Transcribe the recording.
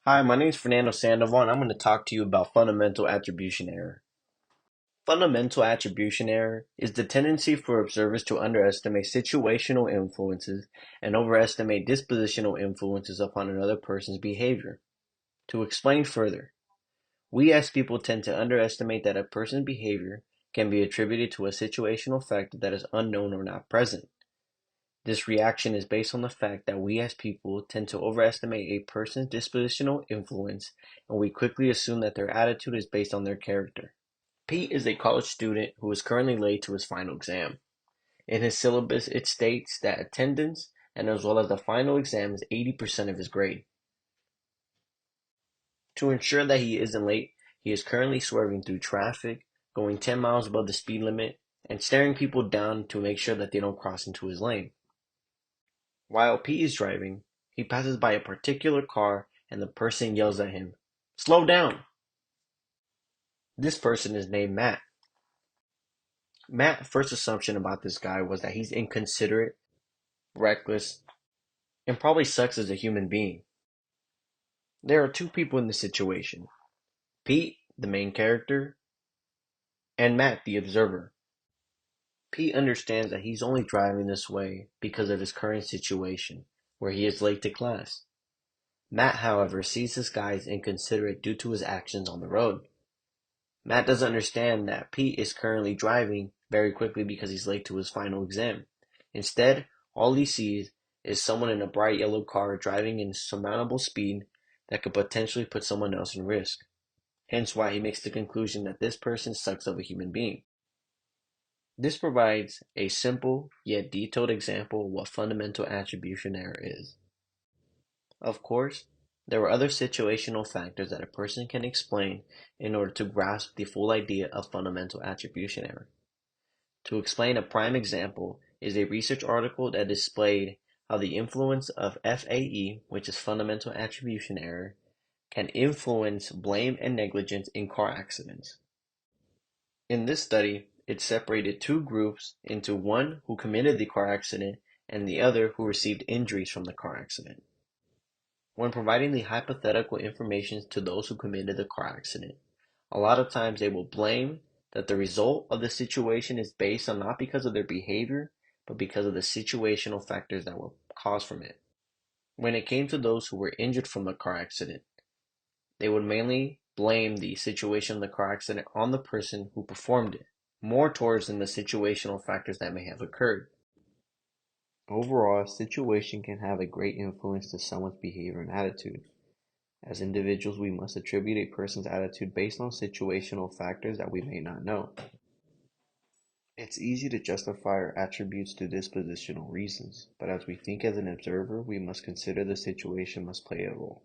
Hi, my name is Fernando Sandoval, and I'm going to talk to you about fundamental attribution error. Fundamental attribution error is the tendency for observers to underestimate situational influences and overestimate dispositional influences upon another person's behavior. To explain further, we as people tend to underestimate that a person's behavior can be attributed to a situational factor that is unknown or not present. This reaction is based on the fact that we as people tend to overestimate a person's dispositional influence, and we quickly assume that their attitude is based on their character. Pete is a college student who is currently late to his final exam. In his syllabus, it states that attendance and as well as the final exam is 80% of his grade. To ensure that he isn't late, he is currently swerving through traffic, going 10 miles above the speed limit, and staring people down to make sure that they don't cross into his lane. While Pete is driving, he passes by a particular car and the person yells at him, "Slow down!" This person is named Matt. Matt's first assumption about this guy was that he's inconsiderate, reckless, and probably sucks as a human being. There are two people in this situation: Pete, the main character, and Matt, the observer. Pete understands that he's only driving this way because of his current situation, where he is late to class. Matt, however, sees this guy as inconsiderate due to his actions on the road. Matt doesn't understand that Pete is currently driving very quickly because he's late to his final exam. Instead, all he sees is someone in a bright yellow car driving in surmountable speed that could potentially put someone else in risk. Hence why he makes the conclusion that this person sucks of a human being. This provides a simple yet detailed example of what fundamental attribution error is. Of course, there are other situational factors that a person can explain in order to grasp the full idea of fundamental attribution error. To explain a prime example is a research article that displayed how the influence of FAE, which is fundamental attribution error, can influence blame and negligence in car accidents. In this study, it separated two groups into one who committed the car accident and the other who received injuries from the car accident. When providing the hypothetical information to those who committed the car accident, a lot of times they will blame that the result of the situation is based on not because of their behavior, but because of the situational factors that were caused from it. When it came to those who were injured from the car accident, they would mainly blame the situation of the car accident on the person who performed it, more towards than the situational factors that may have occurred. Overall, a situation can have a great influence to someone's behavior and attitude. As individuals, we must attribute a person's attitude based on situational factors that we may not know. It's easy to justify our attributes to dispositional reasons, but as we think as an observer, we must consider the situation must play a role.